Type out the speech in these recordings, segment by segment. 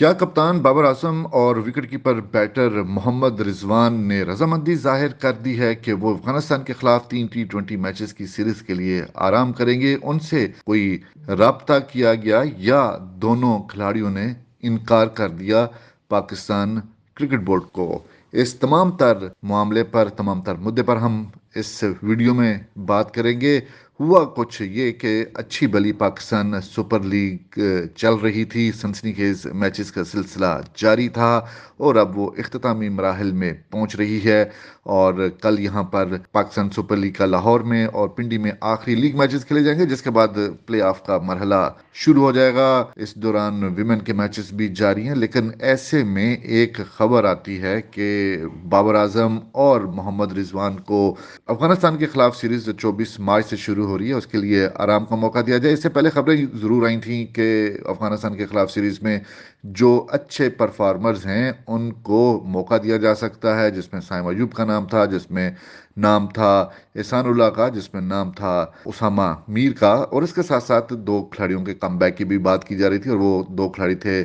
क्या कप्तान बाबर आजम और wicket keeper batter Mohammad Rizwan ने रजामंदी जाहिर कर दी है कि वो अफगानिस्तान के खिलाफ 3 T20 मैचेस की सीरीज के लिए आराम करेंगे? उनसे कोई राब्ता किया गया या दोनों खिलाड़ियों ने इनकार कर दिया पाकिस्तान क्रिकेट बोर्ड को? इस तमाम तर मामले पर, तमाम तर मुद्दे पर हम इस वीडियो में बात करेंगे। हुआ कुछ ये कि अच्छी भली पाकिस्तान सुपर लीग चल रही थी, सनसनीखेज मैचेस का सिलसिला जारी था और अब वो इख्तितामी मराहल में पहुंच रही है। और कल यहाँ पर पाकिस्तान सुपर लीग का लाहौर में और पिंडी में आखिरी लीग मैचेस खेले जाएंगे, जिसके बाद प्ले ऑफ का मरहला शुरू हो जाएगा। इस दौरान विमेन के मैचेस भी जारी हैं, लेकिन ऐसे में एक खबर आती है कि बाबर आजम और मोहम्मद रिजवान को अफगानिस्तान के खिलाफ सीरीज जो 24 मार्च से शुरू हो रही है उसके लिए आराम का मौका दिया जाए। इससे पहले खबरें जरूर आई थी कि अफगानिस्तान के खिलाफ सीरीज में जो अच्छे परफॉर्मर्स हैं उनको मौका दिया जा सकता है, जिसमें साइम अयूब का नाम था, जिसमें नाम था एहसानुल्लाह का, जिसमें नाम था उसामा मीर का, और इसके साथ साथ दो खिलाड़ियों के कमबैक की भी बात की जा रही थी। और वो दो खिलाड़ी थे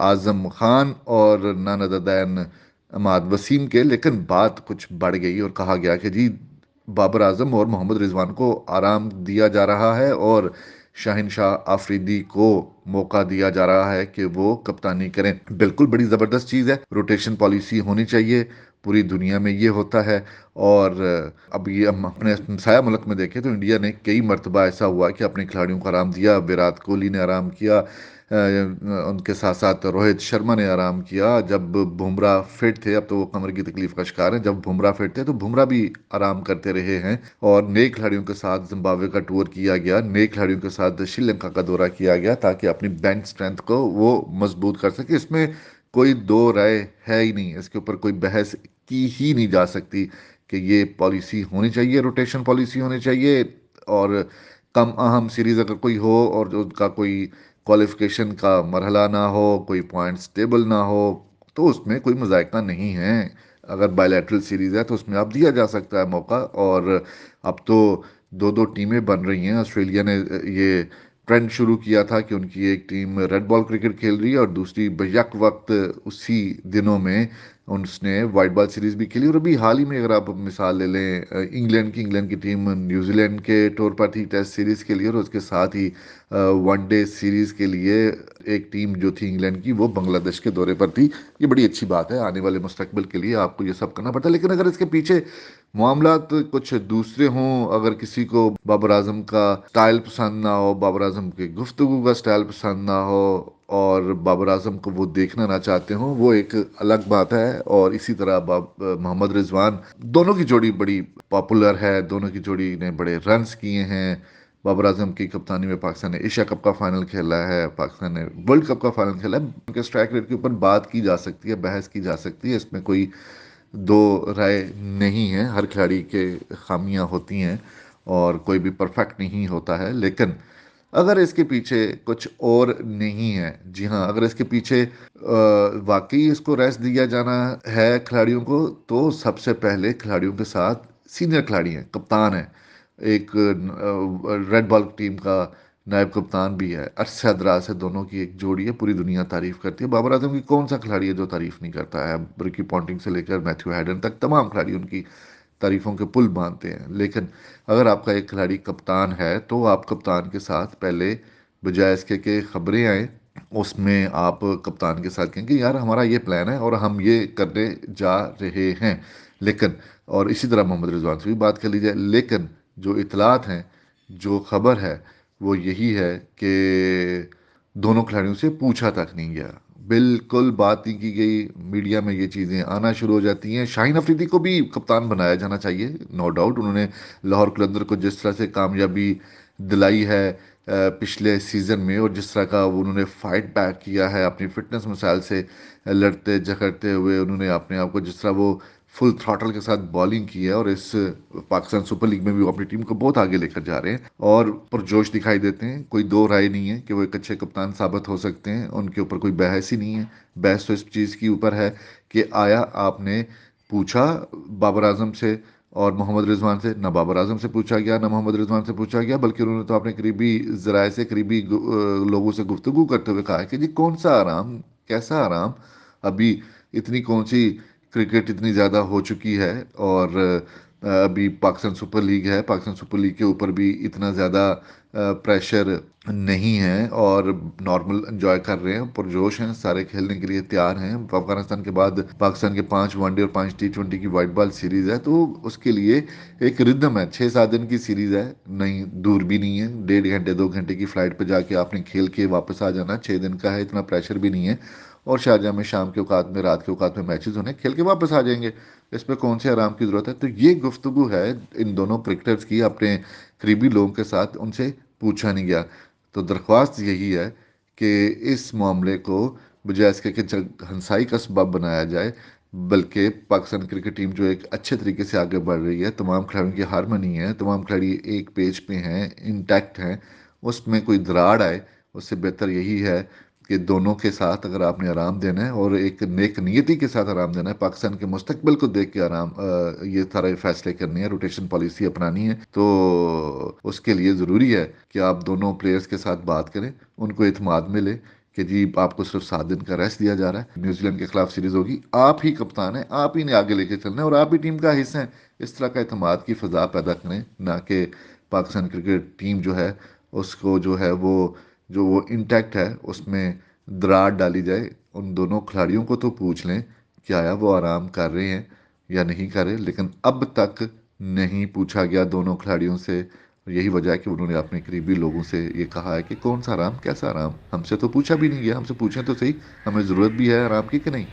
आजम खान और नानादैन अमाद वसीम के। लेकिन बात कुछ बढ़ गई और कहा गया कि जी बाबर आजम और मोहम्मद रिजवान को आराम दिया जा रहा है और शाहिन शाह आफरीदी को मौका दिया जा रहा है कि वो कप्तानी करें। बिल्कुल बड़ी ज़बरदस्त चीज़ है, रोटेशन पॉलिसी होनी चाहिए, पूरी दुनिया में ये होता है। और अब ये हम अपने साया मुल्क में देखें तो इंडिया ने कई मरतबा ऐसा हुआ कि अपने खिलाड़ियों को आराम दिया। विराट कोहली ने आराम किया, उनके साथ साथ रोहित शर्मा ने आराम किया जब बुमराह फिट थे। अब तो वो कमर की तकलीफ का शिकार हैं, जब बुमराह फिट थे तो बुमराह भी आराम करते रहे हैं। और नए खिलाड़ियों के साथ जिम्बाब्वे का टूर किया गया, नए खिलाड़ियों के साथ श्रीलंका का दौरा किया गया ताकि अपनी बैंक स्ट्रेंथ को वो मजबूत कर सके। इसमें कोई दो राय है ही नहीं, इसके ऊपर कोई बहस की ही नहीं जा सकती कि ये पॉलिसी होनी चाहिए, रोटेशन पॉलिसी होनी चाहिए। और कम अहम सीरीज अगर कोई हो और जो उनका कोई क्वालिफिकेशन का मरहला ना हो, कोई पॉइंट्स टेबल ना हो, तो उसमें कोई मजायका नहीं है। अगर बायलैटरल सीरीज है तो उसमें अब दिया जा सकता है मौका। और अब तो दो दो टीमें बन रही हैं। ऑस्ट्रेलिया ने ये ट्रेंड शुरू किया था कि उनकी एक टीम रेड बॉल क्रिकेट खेल रही है और दूसरी बैक वक्त उसी दिनों में उसने वाइट बॉल सीरीज भी खेली। और अभी हाल ही में अगर आप मिसाल ले लें इंग्लैंड की टीम न्यूजीलैंड के टूर पर थी टेस्ट सीरीज के लिए, और उसके साथ ही वनडे सीरीज के लिए एक टीम जो थी इंग्लैंड की वो बांग्लादेश के दौरे पर थी। ये बड़ी अच्छी बात है, आने वाले मुस्तकबिल के लिए आपको ये सब करना पड़ता है। लेकिन अगर इसके पीछे मामलात कुछ दूसरे हों, अगर किसी को बाबर आजम का स्टाइल पसंद ना हो, बाबर आजम की गुफ्तगू का स्टाइल पसंद ना हो और बाबर आजम को वो देखना ना चाहते हों, वो एक अलग बात है। और इसी तरह मोहम्मद रिजवान, दोनों की जोड़ी बड़ी पॉपुलर है, दोनों की जोड़ी ने बड़े रन्स किए हैं। बाबर आजम की कप्तानी में पाकिस्तान ने एशिया कप का फाइनल खेला है, पाकिस्तान ने वर्ल्ड कप का फाइनल खेला है। उनके स्ट्राइक रेट के ऊपर बात की जा सकती है, बहस की जा सकती है, इसमें कोई दो राय नहीं है। हर खिलाड़ी के खामियां होती हैं और कोई भी परफेक्ट नहीं होता है। लेकिन अगर इसके पीछे कुछ और नहीं है, जी हाँ, अगर इसके पीछे वाकई इसको रेस्ट दिया जाना है खिलाड़ियों को, तो सबसे पहले खिलाड़ियों के साथ सीनियर खिलाड़ी हैं, कप्तान है, एक रेड बॉल टीम का नायब कप्तान भी है, अरशद दराज से दोनों की एक जोड़ी है, पूरी दुनिया तारीफ करती है। बाबर आजम की कौन सा खिलाड़ी है जो तारीफ नहीं करता है? रिकी पॉन्टिंग से लेकर मैथ्यू हैडन तक तमाम खिलाड़ी उनकी तारीफों के पुल बांधते हैं। लेकिन अगर आपका एक खिलाड़ी कप्तान है तो आप कप्तान के साथ पहले, बजाय इसके कि खबरें आए, उसमें आप कप्तान के साथ कहें कि यार हमारा ये प्लान है और हम ये करने जा रहे हैं। लेकिन और इसी तरह मोहम्मद रिजवान से भी बात कर ली जाए, लेकिन जो इतलात हैं, जो खबर है, वो यही है कि दोनों खिलाड़ियों से पूछा तक नहीं गया, बिल्कुल बात नहीं की गई। मीडिया में ये चीज़ें आना शुरू हो जाती हैं। शाहीन अफरीदी को भी कप्तान बनाया जाना चाहिए, नो डाउट। उन्होंने लाहौर कलंदर को जिस तरह से कामयाबी दिलाई है पिछले सीज़न में, और जिस तरह का उन्होंने फाइट बैक किया है अपनी फिटनेस मसाइल से लड़ते झगड़ते हुए, उन्होंने अपने आप को जिस तरह वो फुल थ्रॉटल के साथ बॉलिंग की है, और इस पाकिस्तान सुपर लीग में भी वो अपनी टीम को बहुत आगे लेकर जा रहे हैं और पुरजोश दिखाई देते हैं। कोई दो राय नहीं है कि वो एक अच्छे कप्तान साबित हो सकते हैं, उनके ऊपर कोई बहस ही नहीं है। बहस तो इस चीज़ के ऊपर है कि आया आपने पूछा बाबर आजम से और मोहम्मद रिजवान से? ना बाबर आजम से पूछा गया, ना मोहम्मद रिजवान से पूछा गया, बल्कि उन्होंने तो अपने करीबी जराए से, करीबी लोगों से गुफ्तगू करते हुए कहा है कि जी कौन सा आराम, कैसा आराम? अभी इतनी कौन-सी क्रिकेट इतनी ज़्यादा हो चुकी है और अभी पाकिस्तान सुपर लीग है, पाकिस्तान सुपर लीग के ऊपर भी इतना ज़्यादा प्रेशर नहीं है और नॉर्मल एंजॉय कर रहे हैं, पुरजोश हैं, सारे खेलने के लिए तैयार हैं। अफगानिस्तान के बाद पाकिस्तान के 5 वनडे और 5 टी20 की वाइट बॉल सीरीज़ है, तो उसके लिए एक रिदम है। 6-7 दिन की सीरीज़ है, नहीं दूर भी नहीं है, 1.5 घंटे 2 घंटे की फ़्लाइट पे जाके आपने खेल के वापस आ जाना, 6 दिन का है, इतना प्रेशर भी नहीं है। और शारजाह में शाम के औकात में, रात के औकात में मैचेस होने, खेल के वापस आ जाएंगे। इस पे कौन से आराम की ज़रूरत है? तो ये गुफ्तगू है इन दोनों क्रिकेटर्स की, अपने करीबी लोगों के साथ उनसे पूछा नहीं गया। तो दरख्वास्त यही है कि इस मामले को बजाय इसके कि हंसाई का सबब बनाया जाए, बल्कि पाकिस्तान क्रिकेट टीम जो एक अच्छे तरीके से आगे बढ़ रही है, तमाम खिलाड़ियों की हारमनी है, तमाम खिलाड़ी एक पेज पे हैं, इंटैक्ट हैं, उसमें कोई दराड़ आए, उससे बेहतर यही है कि दोनों के साथ अगर आपने आराम देना है और एक नेक नियति के साथ आराम देना है, पाकिस्तान के मुस्तकबिल को देख के आराम ये सारे फैसले करने हैं, रोटेशन पॉलिसी अपनानी है, तो उसके लिए ज़रूरी है कि आप दोनों प्लेयर्स के साथ बात करें, उनको इत्मीनान मिले कि जी आपको सिर्फ 7 दिन का रेस्ट दिया जा रहा है, न्यूजीलैंड के खिलाफ सीरीज होगी, आप ही कप्तान हैं, आप ही ने आगे लेके चलना है और आप ही टीम का हिस्सा हैं। इस तरह का इत्मीनान की फ़ज़ा पैदा करें, ना कि पाकिस्तान क्रिकेट टीम जो है उसको जो है वो इंटैक्ट है उसमें दरार डाली जाए। उन दोनों खिलाड़ियों को तो पूछ लें कि आया वो आराम कर रहे हैं या नहीं कर रहे, लेकिन अब तक नहीं पूछा गया दोनों खिलाड़ियों से। यही वजह है कि उन्होंने अपने करीबी लोगों से ये कहा है कि कौन सा आराम, कैसा आराम, हमसे तो पूछा भी नहीं गया, हमसे पूछें तो सही, हमें ज़रूरत भी है आराम की कि नहीं।